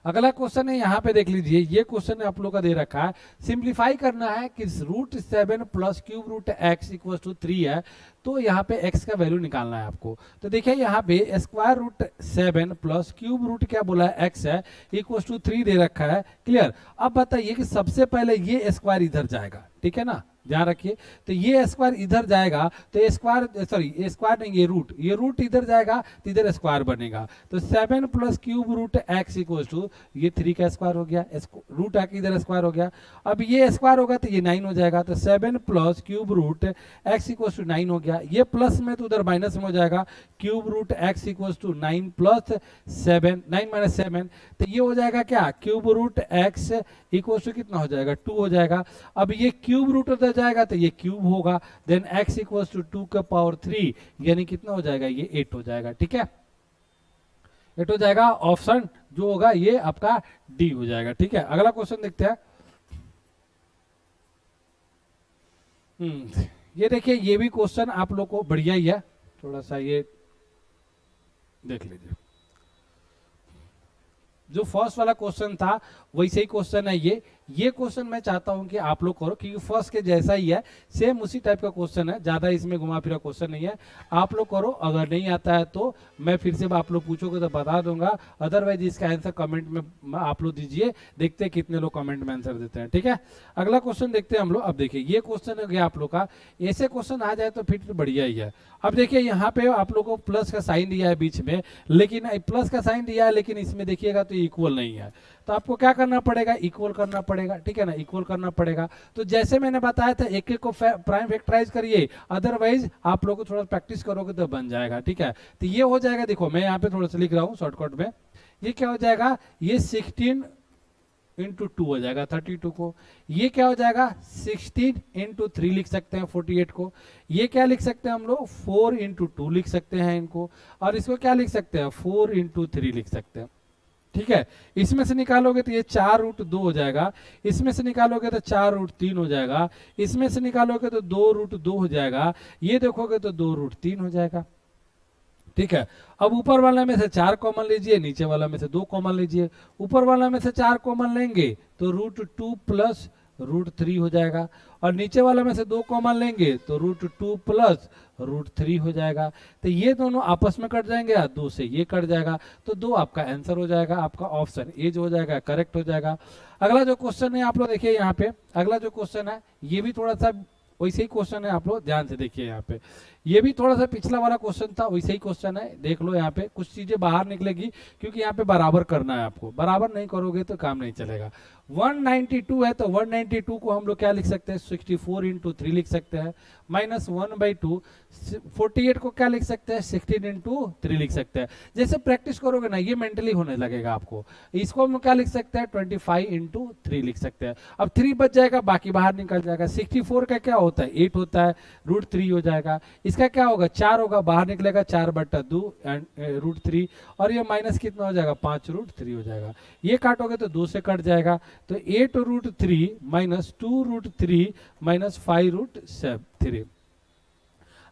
अगला क्वेश्चन है यहाँ पे देख लीजिए, ये क्वेश्चन आप लोग का दे रखा है, सिंप्लीफाई करना है कि √7 plus cube root x equal to 3 है, तो यहाँ पे x का वैल्यू निकालना है आपको। तो देखिए यहाँ पे √7 प्लस क्यूब रूट क्या बोला है x है इक्वल टू 3 दे रखा है। क्लियर, अब बताइए कि सबसे पहले ये स्क्वायर इधर जाएगा, ठीक है ना, ध्यान रखिए। तो ये स्क्वायर इधर जाएगा तो स्क्वायर सॉरी स्क्वायर नहीं, ये रूट इधर जाएगा तो इधर स्क्वायर बनेगा। तो 7 plus cube root x equal to ये 3 का स्क्वायर हो गया, रूट आके इधर स्क्वायर हो गया। अब ये स्क्वायर होगा तो ये 9 हो जाएगा, तो 7 plus cube root x equal to 9 हो गया। ये प्लस में तो उधर माइनस में हो जाएगा, cube root x equal to 9 plus 7 9 minus 7, तो ये हो जाएगा क्या cube root x equal to कितना हो जाएगा 2 हो जाएगा। अब ये क्यूब रूट उधर जाएगा तो ये क्यूब होगा, देन x इक्वल्स टू 2 का पावर 3 यानी कितना हो जाएगा ये 8 हो जाएगा। ठीक है, 8 हो जाएगा, ऑप्शन जो होगा ये आपका डी हो जाएगा। ठीक है, अगला क्वेश्चन देखते हैं। ये देखिए ये भी क्वेश्चन आप लोग को बढ़िया ही है, थोड़ा सा ये देख लीजिए। जो फर्स्ट वाला क्वेश्चन था वैसे ही क्वेश्चन है ये क्वेश्चन मैं चाहता हूं कि आप लोग करो, क्योंकि फर्स्ट के जैसा ही है, सेम उसी टाइप का क्वेश्चन है, ज्यादा इसमें घुमा फिरा क्वेश्चन नहीं है। आप लोग करो, अगर नहीं आता है तो मैं फिर से आप लोग पूछोगे तो बता दूंगा, अदरवाइज इसका आंसर कमेंट में आप लोग दीजिए, देखते हैं कितने लोग कमेंट में आंसर देते हैं। ठीक है, अगला क्वेश्चन देखते हैं हम लोग। अब देखिए ये क्वेश्चन हो गया आप लोग का, ऐसे क्वेश्चन आ जाए तो फिर तो बढ़िया ही है। अब देखिए यहाँ पे आप लोग को प्लस का साइन दिया है बीच में, लेकिन प्लस का साइन दिया है लेकिन इसमें देखिएगा तो इक्वल नहीं है, तो आपको क्या करना पड़ेगा इक्वल करना पड़ेगा। ठीक है ना, इक्वल करना पड़ेगा। तो जैसे मैंने बताया था एक एक को प्राइम फैक्टराइज करिए, अदरवाइज आप लोग को थोड़ा प्रैक्टिस करोगे तो बन जाएगा। ठीक है, तो ये हो जाएगा, देखो मैं यहाँ पे थोड़ा सा लिख रहा हूँ शॉर्टकट में, ये क्या हो जाएगा ये 16 इंटू 2 हो जाएगा 32 को, ये क्या हो जाएगा 16 इंटू 3 लिख सकते हैं 48 को, ये क्या लिख सकते हैं हम लोग 4 इंटू 2 लिख सकते हैं इनको, और इसको क्या लिख सकते हैं 4 इंटू 3 लिख सकते हैं। ठीक है, इसमें से निकालोगे तो ये 4√2 हो जाएगा, इसमें से निकालोगे तो 4√3 हो जाएगा, इसमें से निकालोगे तो 2√2 हो जाएगा, ये देखोगे तो 2√3 हो जाएगा। ठीक है, अब ऊपर वाला में से 4 कॉमन लीजिए, नीचे वाला में से 2 कॉमन लीजिए। ऊपर वाला में से 4 कॉमन लेंगे तो √2 प्लस √3 हो जाएगा, और नीचे वाला में से 2 कॉमन लेंगे तो √2 प्लस √3 हो जाएगा। तो ये दोनों आपस में कट जाएंगे, 2 से ये कट जाएगा, तो 2 आपका आंसर हो जाएगा, आपका ऑप्शन ए जो हो जाएगा करेक्ट हो जाएगा। अगला जो क्वेश्चन है आप लोग देखिए यहाँ पे, अगला जो क्वेश्चन है ये भी थोड़ा सा वैसे ही क्वेश्चन है, आप लोग ध्यान से देखिए यहाँ पे, ये भी थोड़ा सा पिछला वाला क्वेश्चन था वैसे ही क्वेश्चन है, देख लो यहाँ पे कुछ चीजें बाहर निकलेगी, क्योंकि यहाँ पे बराबर करना है आपको, बराबर नहीं करोगे तो काम नहीं चलेगा। 192 है तो 192 को हम लोग क्या लिख सकते हैं, 64 इंटू 3 लिख सकते हैं, माइनस 1/2। 48 को क्या लिख सकते हैं, 16 इंटू 3 लिख सकते हैं। जैसे प्रैक्टिस करोगे ना ये मेंटली होने लगेगा आपको। इसको हम क्या लिख सकते हैं, 25 इंटू 3 लिख सकते हैं। अब 3 बच जाएगा, बाकी बाहर निकल जाएगा। 64 का क्या होता है, 8 होता है, √3 हो जाएगा। इसका क्या होगा, 4 होगा, बाहर निकलेगा 4/2 एंड √3, और ये माइनस कितना हो जाएगा, 5√3 हो जाएगा। ये काटोगे तो 2 से कट जाएगा, तो 8√3 माइनस 2√3 माइनस 5√3।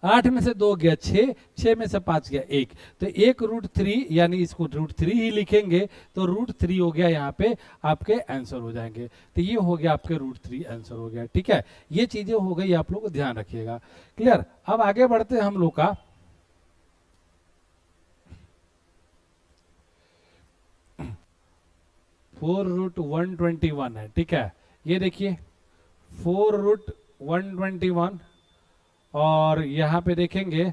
8 में से 2 गया 6, 6 में से 5 गया 1, तो 1√3 यानी इसको √3 ही लिखेंगे, तो √3 हो गया यहाँ पे आपके आंसर हो जाएंगे। तो ये हो गया आपके √3 आंसर हो गया। ठीक है, ये चीजें हो गई, आप लोग को ध्यान रखिएगा। क्लियर। अब आगे बढ़ते हैं हम लोग का 4√121 है। ठीक है, ये देखिए 4√121, और यहाँ पे देखेंगे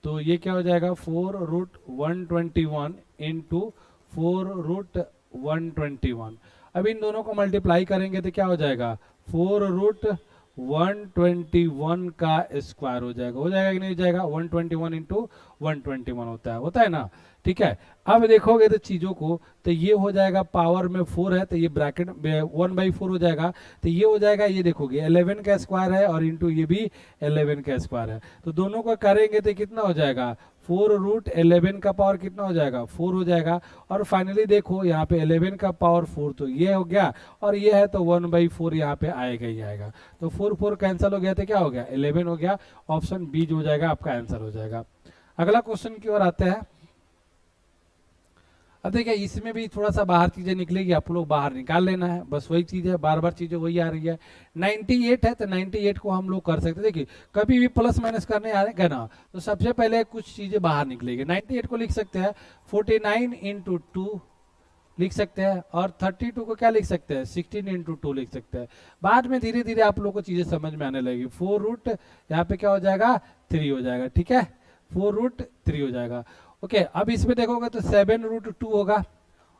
तो ये क्या हो जाएगा, 4√121 इंटू 4√121। अब इन दोनों को मल्टीप्लाई करेंगे तो क्या हो जाएगा, 4√121 का स्क्वायर हो जाएगा। हो जाएगा कि नहीं हो जाएगा, 121 इंटू 121 होता है ना। ठीक है, अब देखोगे तो चीजों को, तो ये हो जाएगा पावर में 4 है, तो ये ब्रैकेट 1/4 हो जाएगा। तो ये हो जाएगा, ये देखोगे 11 का स्क्वायर है, और इंटू ये भी 11 का स्क्वायर है, तो दोनों को करेंगे तो कितना हो जाएगा, 4√11 का पावर कितना हो जाएगा, 4 हो जाएगा। और फाइनली देखो यहाँ पे 11 का पावर 4, तो ये हो गया, और ये है तो 1/4 यहाँ पे आएगा ही आएगा। तो 4 कैंसिल हो गया, तो क्या हो गया, 11 हो गया। ऑप्शन बी जो हो जाएगा आपका आंसर हो जाएगा। अगला क्वेश्चन की ओर आते हैं। अब देखिए इसमें भी थोड़ा सा बाहर चीजें निकलेगी, आप लोग बाहर निकाल लेना है, बस वही चीज है, बार बार चीजें वही आ रही है। 98 है तो 98 को हम लोग कर सकते हैं। देखिए कभी भी प्लस माइनस करने आ रहे ना, तो सबसे पहले कुछ चीजें बाहर निकलेगी। 98 को लिख सकते हैं 49 इंटू 2 लिख सकते हैं, और 32 को क्या लिख सकते हैं, 16 इंटू 2 लिख सकते हैं। बाद में धीरे धीरे आप लोग को चीजें समझ में आने लगेगी। 4 यहाँ पे क्या हो जाएगा, 3 हो जाएगा। ठीक है, 4√3 हो जाएगा। ओके, अब इसमें देखोगे तो 7√2 होगा,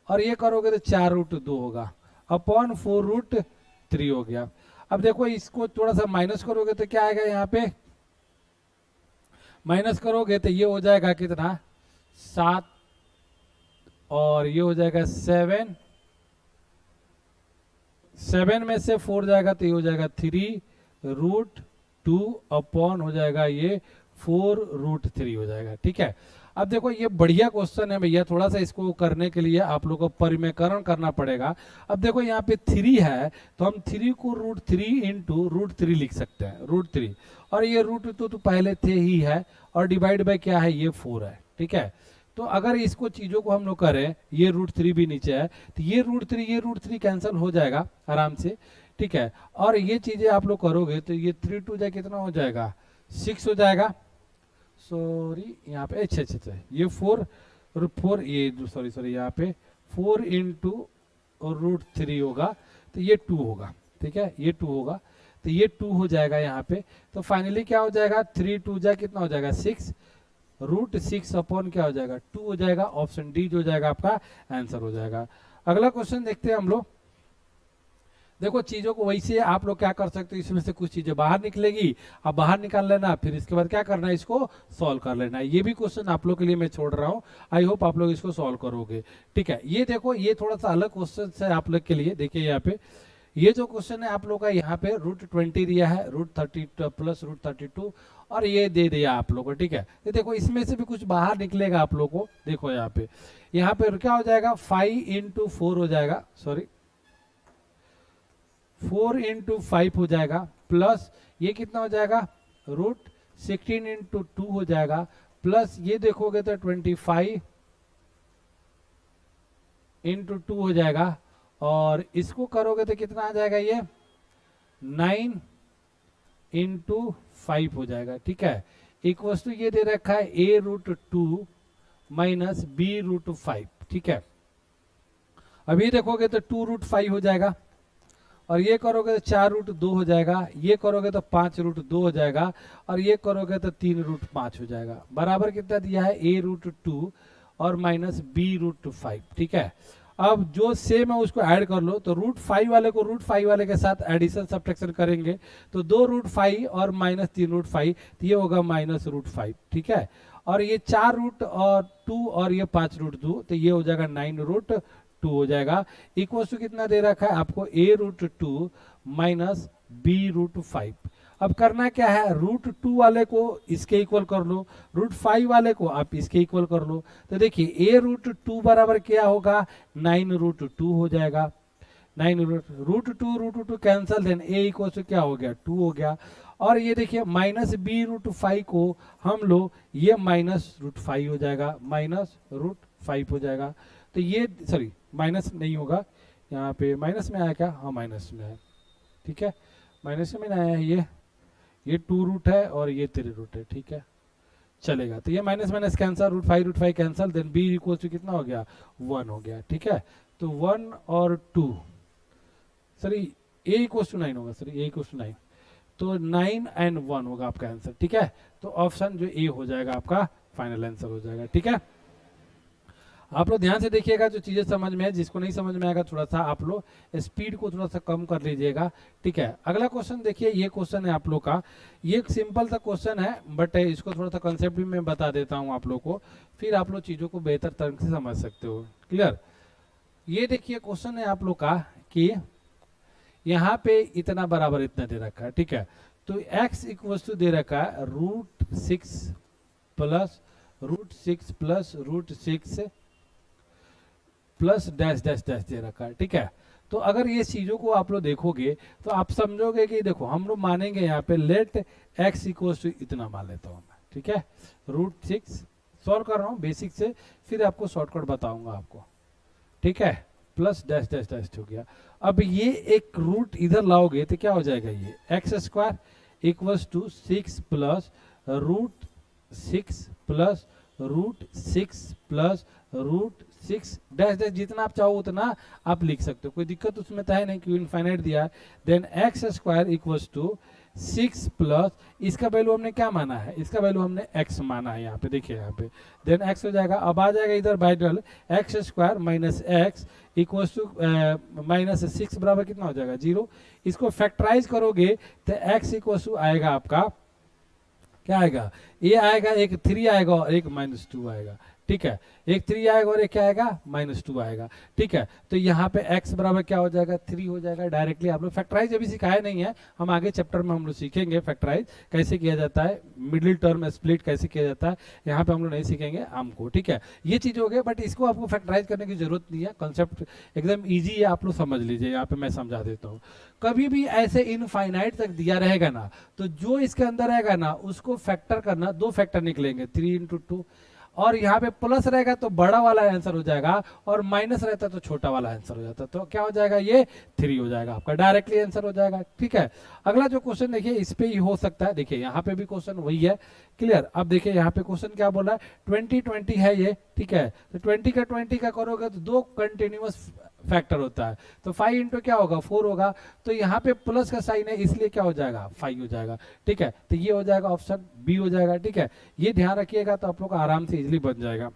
और ये करोगे तो 4√2 होगा, अपॉन 4√3 हो गया। अब देखो इसको थोड़ा सा माइनस करोगे तो क्या आएगा, यहाँ पे माइनस करोगे तो ये हो जाएगा कितना, 7, और ये हो जाएगा 7 में से 4 जाएगा तो ये हो जाएगा 3√2 अपॉन हो जाएगा ये 4√3 हो जाएगा। ठीक है, अब देखो ये बढ़िया क्वेश्चन है भैया, थोड़ा सा इसको करने के लिए आप लोगों को परिमेयकरण करना पड़ेगा। अब देखो यहाँ पे 3 है, तो हम 3 को √3 इंटू √3 लिख सकते हैं, √3, और ये √2 तो पहले थे ही है, और डिवाइड बाय क्या है, ये 4 है। ठीक है, तो अगर इसको चीजों को हम लोग करें, ये √3 भी नीचे है, तो ये √3 कैंसिल हो जाएगा आराम से। ठीक है, और ये चीजें आप लोग करोगे तो ये 3 2 जाए कितना हो जाएगा, 6 हो जाएगा। सॉरी यहाँ पे अच्छा ये 4 ये सॉरी यहाँ पे 4 इंटू √3 होगा, तो ये 2 होगा। ठीक है, ये 2 होगा, तो ये 2 हो जाएगा यहाँ पे। तो फाइनली क्या हो जाएगा, 3 2 जा कितना हो जाएगा, 6, √6 अपॉन क्या हो जाएगा, 2 हो जाएगा। ऑप्शन डी जो हो जाएगा आपका आंसर हो जाएगा। अगला क्वेश्चन देखते हैं हम लोग। देखो चीजों को वैसे आप लोग क्या कर सकते हो, इसमें से कुछ चीजें बाहर निकलेगी, अब बाहर निकाल लेना, फिर इसके बाद क्या करना है, इसको सॉल्व कर लेना है। ये भी क्वेश्चन आप लोग के लिए मैं छोड़ रहा हूँ, आई होप आप लोग इसको सॉल्व करोगे। ठीक है, ये देखो ये थोड़ा सा अलग क्वेश्चन है आप लोग के लिए। देखिए यहाँ पे ये जो क्वेश्चन है आप लोग का, यहाँ पे √20 दिया है, √30 प्लस √32, और ये दे दिया आप लोग को। ठीक है, तो देखो इसमें से भी कुछ बाहर निकलेगा आप लोग को। देखो यहाँ पे क्या हो जाएगा, 5 इंटू 4 हो जाएगा, सॉरी 4 इंटू 5 हो जाएगा, प्लस ये कितना हो जाएगा, √16 इंटू 2 हो जाएगा, प्लस ये देखोगे तो 25 इंटू 2 हो जाएगा, और इसको करोगे तो कितना आ जाएगा, ये 9 इंटू 5 हो जाएगा। ठीक है, एक वस्तु ये दे रखा है a√2 माइनस b√5। ठीक है, अब ये देखोगे तो 2√5 हो जाएगा, और ये करोगे तो 4√2 हो जाएगा, ये करोगे तो 5√2 हो जाएगा, और ये करोगे तो 3√5 हो जाएगा। बराबर कितना दिया है, a√2 और माइनस b√5। ठीक है, अब जो सेम है उसको ऐड कर लो, तो √5 वाले को √5 वाले के साथ एडिशन सब्ट्रैक्शन करेंगे, तो 2√5 और -3√5, तो ये होगा -√5, ठीक है। और ये 4√2 और ये 5√2, तो ये हो जाएगा 9√2 हो जाएगा। इक्वल टू कितना दे रखा है आपको, a√2 माइनस b√5। अब करना क्या है, √2 वाले को इसके इक्वल कर लो, √5 वाले को आप इसके इक्वल कर लो। तो देखिए a√2 बराबर क्या होगा, 9√2 हो जाएगा। 9√2 cancel, then a equal to क्या हो गया, 2 हो गया। और ये देखिए -b√5 को हम लो, ये -√5 हो जाएगा, -√5 हो जाएगा। तो ये सॉरी माइनस नहीं होगा, यहाँ पे माइनस में आया क्या, हाँ माइनस में है, ठीक है, माइनस में आया है। ये 2 है और ये 3 है, ठीक है, चलेगा। तो ये minus minus cancel, √5 cancel, then b equal to कितना हो गया, 1 हो गया, ठीक है। तो 1 और 2, सॉरी a इक्वल टू 9 होगा, सॉरी a इक्वल टू 9, तो 9 एंड 1 होगा आपका आंसर, ठीक है। तो ऑप्शन जो ए हो जाएगा आपका फाइनल आंसर हो जाएगा, ठीक है। आप लोग ध्यान से देखिएगा, जो चीजें समझ में है, जिसको नहीं समझ में आएगा थोड़ा सा आप लोग स्पीड को थोड़ा सा कम कर लीजिएगा, ठीक है। अगला क्वेश्चन देखिए, ये क्वेश्चन है आप लोग का, ये एक सिंपल सा क्वेश्चन है, बट इसको थोड़ा सा कंसेप्ट भी मैं बता देता हूँ आप लोग को, फिर आप लोग चीजों को बेहतर तरह से समझ सकते हो, क्लियर। ये देखिए क्वेश्चन है आप लोग का कि यहाँ पे इतना बराबर इतना दे रखा है, ठीक है। तो x इक्वल टू दे रखा है √6 plus √6 plus dash dash dash दे रखा है, ठीक है। तो अगर ये चीजों को आप लोग देखोगे तो आप समझोगे कि देखो हम लोग मानेंगे यहाँ पे लेट x इक्वल टू इतना मान लेता हूँ मैं, ठीक है। √6 सॉल्व कर रहा हूँ बेसिक से, फिर आपको शॉर्टकट बताऊंगा आपको, ठीक है। प्लस डैश डैश डैश हो गया। अब ये एक रूट इधर लाओगे तो क्या हो जाएगा, ये x² equals to 6 plus √6 plus √6 plus √6 dash dash, जितना आप चाहो उतना आप लिख सकते हो, कोई दिक्कत उसमें तो है नहीं, क्यों इनफाइनाइट दिया है। Then x² equals to 6 plus, इसका वैल्यू हमने क्या माना है, इसका वैल्यू हमने x माना है, यहाँ पे देखिए यहाँ पे, देन x हो जाएगा। अब आ जाएगा इधर बाइडल x² minus x equals to -6 बराबर कितना हो जाएगा, 0। इसको फैक्टराइज करोगे तो x इक्वल्स टू आएगा आपका क्या आएगा, ये आएगा, एक 3 आएगा और एक -2 आएगा, ठीक है। एक 3 आएगा और एक क्या आएगा, -2 आएगा, ठीक है। तो यहाँ पे x बराबर क्या हो जाएगा, 3 हो जाएगा। डायरेक्टली आप लोग फैक्टराइज अभी सिखाया नहीं है, हम आगे चैप्टर में हम लोग सीखेंगे फैक्टराइज कैसे किया जाता है, मिडिल टर्म स्प्लिट कैसे किया जाता है, यहाँ पे हम लोग नहीं सीखेंगे हमको, ठीक है। ये चीज हो गया, बट इसको आपको फैक्टराइज करने की जरूरत नहीं है, कॉन्सेप्ट एकदम ईजी है, आप लोग समझ लीजिए। यहाँ पे मैं समझा देता हूँ, कभी भी ऐसे इनफाइनाइट तक दिया रहेगा ना, तो जो इसके अंदर रहेगा ना उसको फैक्टर करना, 2 फैक्टर निकलेंगे, 3 × 2, और यहाँ पे प्लस रहेगा तो बड़ा वाला आंसर हो जाएगा, और माइनस रहता तो छोटा वाला आंसर हो जाता, तो क्या हो जाएगा, ये 3 हो जाएगा आपका, डायरेक्टली आंसर हो जाएगा, ठीक है। अगला जो क्वेश्चन देखिए इस पे ही हो सकता है, देखिए यहाँ पे भी क्वेश्चन वही है, क्लियर। अब देखिए यहाँ पे क्वेश्चन क्या बोला है, 20 है ये, ठीक है। तो 20 का करोगे तो 2 कंटिन्यूअस फैक्टर होता है, तो 5 इंटू क्या होगा, 4 होगा। तो यहाँ पे प्लस का साइन है इसलिए क्या हो जाएगा, 5 हो जाएगा, ठीक है। तो ये हो जाएगा ऑप्शन बी हो जाएगा, ठीक है। ये ध्यान रखिएगा तो आप लोग आराम से इजिली बन जाएगा।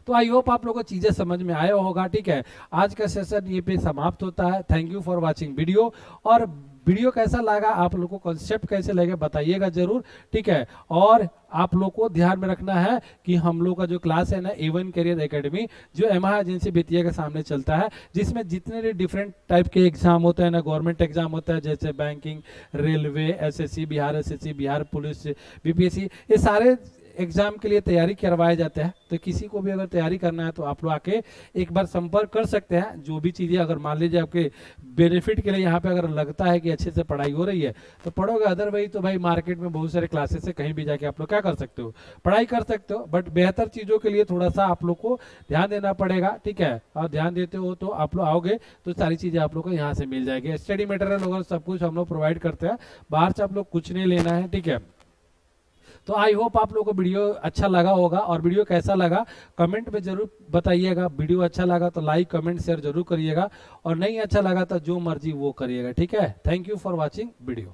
तो आई होप आप लोगों को चीजें समझ में आया होगा, ठीक है। आज का सेशन ये पे समाप्त होता है। Thank you for watching video, और वीडियो कैसा लगा, आप लोगों को कॉन्सेप्ट कैसे लगे बताइएगा जरूर, ठीक है। और आप लोग को ध्यान में रखना है कि हम लोग का जो क्लास है ना, A1 करियर एकेडमी, जो एमहा एजेंसी बेतिया के सामने चलता है, जिसमें जितने भी डिफरेंट टाइप के एग्जाम होते हैं ना, गवर्नमेंट एग्जाम होता है, जैसे banking, railway, SSC, Bihar SSC, Bihar police, BPSC, ये सारे एग्जाम के लिए तैयारी करवाए जाते हैं। तो किसी को भी अगर तैयारी करना है तो आप लोग आके एक बार संपर्क कर सकते हैं। जो भी चीज़ें अगर मान लीजिए आपके बेनिफिट के लिए यहाँ पे अगर लगता है कि अच्छे से पढ़ाई हो रही है तो पढ़ोगे, अदरवाइज तो भाई मार्केट में बहुत सारे क्लासेस है, कहीं भी जाके आप लोग क्या कर सकते हो, पढ़ाई कर सकते हो। बट बेहतर चीज़ों के लिए थोड़ा सा आप लोग को ध्यान देना पड़ेगा, ठीक है। और ध्यान देते हो तो आप लोग आओगे तो सारी चीज़ें आप लोग को यहाँ से मिल जाएगी। स्टडी मटेरियल वगैरह सब कुछ हम लोग प्रोवाइड करते हैं, बाहर से आप लोग कुछ नहीं लेना है, ठीक है। तो आई होप आप लोगों को वीडियो अच्छा लगा होगा, और वीडियो कैसा लगा कमेंट में जरूर बताइएगा। वीडियो अच्छा लगा तो लाइक कमेंट शेयर जरूर करिएगा, और नहीं अच्छा लगा तो जो मर्जी वो करिएगा, ठीक है। Thank you for watching video.